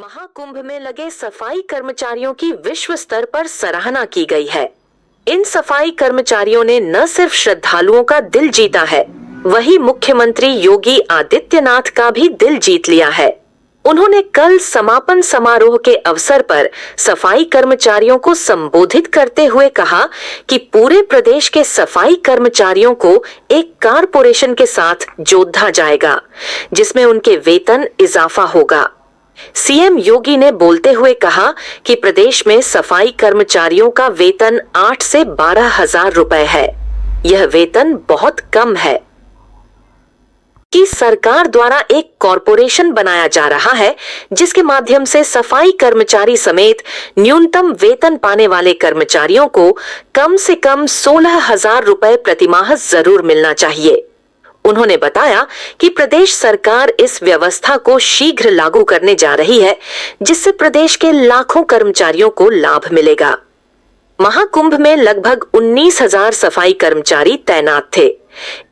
महाकुंभ में लगे सफाई कर्मचारियों की विश्व स्तर पर सराहना की गई है। इन सफाई कर्मचारियों ने न सिर्फ श्रद्धालुओं का दिल जीता है, वहीं मुख्यमंत्री योगी आदित्यनाथ का भी दिल जीत लिया है। उन्होंने कल समापन समारोह के अवसर पर सफाई कर्मचारियों को संबोधित करते हुए कहा कि पूरे प्रदेश के सफाई कर्मचारियों को एक कारपोरेशन के साथ जोड़ा जाएगा, जिसमें उनके वेतन इजाफा होगा। सीएम योगी ने बोलते हुए कहा कि प्रदेश में सफाई कर्मचारियों का वेतन 8 से 12,000 रुपए है। यह वेतन बहुत कम है कि सरकार द्वारा एक कॉरपोरेशन बनाया जा रहा है, जिसके माध्यम से सफाई कर्मचारी समेत न्यूनतम वेतन पाने वाले कर्मचारियों को कम से कम 16,000 रुपए प्रतिमाह जरूर मिलना चाहिए। उन्होंने बताया कि प्रदेश सरकार इस व्यवस्था को शीघ्र लागू करने जा रही है, जिससे प्रदेश के लाखों कर्मचारियों को लाभ मिलेगा। महाकुंभ में लगभग 19,000 सफाई कर्मचारी तैनात थे।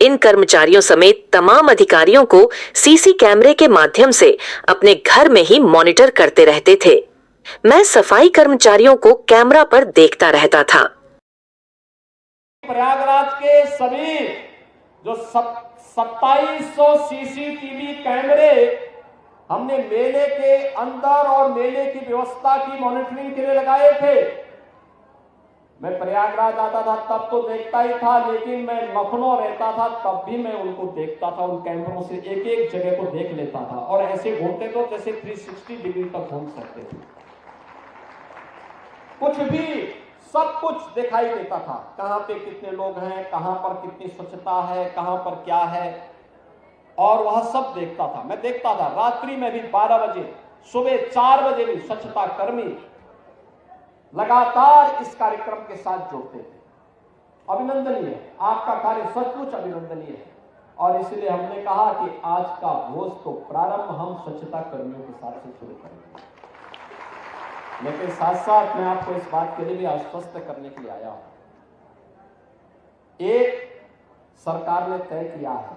इन कर्मचारियों समेत तमाम अधिकारियों को सीसी कैमरे के माध्यम से अपने घर में ही मॉनिटर करते रहते थे। मैं सफाई कर्मचारियों को कैमरा पर देखता रहता था। प्रयागराज के सभी जो 2700 सीसीटीवी कैमरे हमने मेले के अंदर और मेले की व्यवस्था की मॉनिटरिंग के लिए लगाए थे। मैं प्रयागराज आता था तब तो देखता ही था, लेकिन मैं लखनऊ रहता था तब भी मैं उनको देखता था। उन कैमरों से एक एक जगह को देख लेता था और ऐसे घूमते तो जैसे 360 डिग्री तक घूम सकते थे। कुछ भी सब कुछ दिखाई देता था, कहां पे कितने लोग हैं, कहां पर कितनी स्वच्छता है, कहां पर क्या है, और वह सब देखता था। मैं देखता था रात्रि में भी 12 बजे, सुबह 4 बजे भी स्वच्छता कर्मी लगातार इस कार्यक्रम के साथ जुड़ते थे। अभिनंदनीय है, आपका कार्य सचमुच अभिनंदनीय है। और इसलिए हमने कहा कि आज का भोज तो प्रारंभ हम स्वच्छता कर्मियों के साथ से शुरू करेंगे। लेकिन साथ साथ मैं आपको इस बात के लिए भी आश्वस्त करने के लिए आया हूं। एक सरकार ने तय किया है,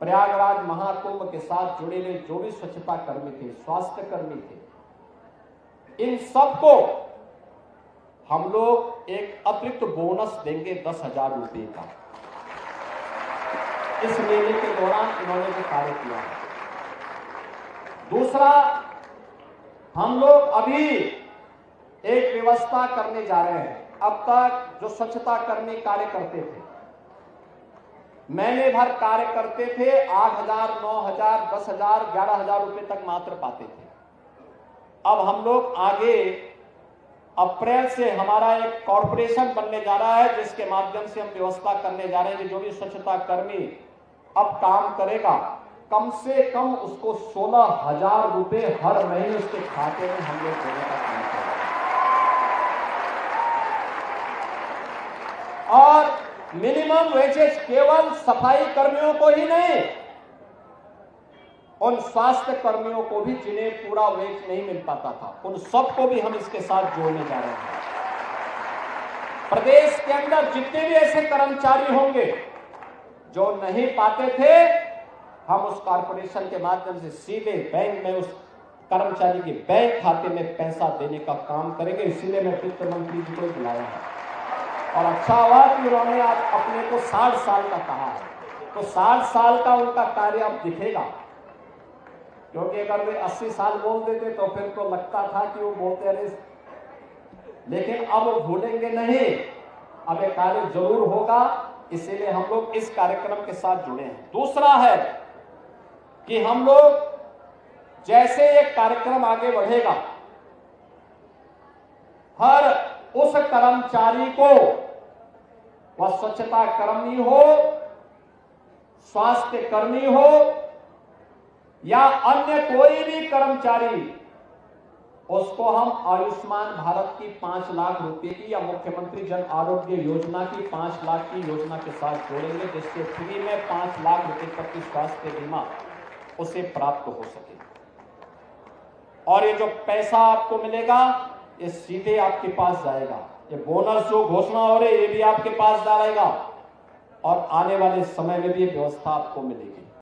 प्रयागराज महाकुंभ के साथ जुड़े हुए जो भी स्वच्छता कर्मी थे, स्वास्थ्य कर्मी थे, इन सबको हम लोग एक अतिरिक्त बोनस देंगे 10,000 रुपए का। इस मेले के दौरान इन्होंने जो कार्य किया है। दूसरा, हम लोग अभी एक व्यवस्था करने जा रहे हैं। अब तक जो स्वच्छता कर्मी कार्य करते थे, महीने भर कार्य करते थे, 8,000, 9,000, 10,000, 11,000 रुपए तक मात्र पाते थे। अब हम लोग आगे अप्रैल से हमारा एक कॉर्पोरेशन बनने जा रहा है, जिसके माध्यम से हम व्यवस्था करने जा रहे हैं कि जो भी स्वच्छता कर्मी अब काम करेगा, कम से कम उसको 16,000 रुपए हर महीने उसके खाते में हम लोग देने का काम करेंगे। और मिनिमम वेजेस केवल सफाई कर्मियों को ही नहीं, उन स्वास्थ्य कर्मियों को भी जिन्हें पूरा वेज नहीं मिल पाता था, उन सबको भी हम इसके साथ जोड़ने जा रहे हैं। प्रदेश के अंदर जितने भी ऐसे कर्मचारी होंगे जो नहीं पाते थे, हम उस कॉर्पोरेशन के माध्यम से सीधे बैंक में उस कर्मचारी के बैंक खाते में पैसा देने का काम करेंगे। इसीलिए मैं वित्त मंत्री जी को बुलाया है। और अच्छा हुआ कि उन्होंने आप अपने को 60 साल का कहा है, तो 60 साल का उनका कार्य अब दिखेगा। क्योंकि अगर वे 80 साल बोल देते तो फिर तो लगता था कि वो बोलते रहे, लेकिन अब वो भूलेंगे नहीं, अब ये कार्य जरूर होगा। इसीलिए हम लोग इस कार्यक्रम के साथ जुड़े हैं। दूसरा है कि हम लोग जैसे ये कार्यक्रम आगे बढ़ेगा, हर उस कर्मचारी को, वह स्वच्छता कर्मी हो, स्वास्थ्य कर्मी हो या अन्य कोई भी कर्मचारी, उसको हम आयुष्मान भारत की 5 लाख रुपए की या मुख्यमंत्री जन आरोग्य योजना की 5 लाख की योजना के साथ जोड़ेंगे, जिससे फ्री में 5 लाख रुपए तक की स्वास्थ्य बीमा उसे प्राप्त हो सके। और ये जो पैसा आपको मिलेगा, ये सीधे आपके पास जाएगा। ये बोनस जो घोषणा हो रही है, ये भी आपके पास जाएगा और आने वाले समय में भी ये व्यवस्था आपको मिलेगी।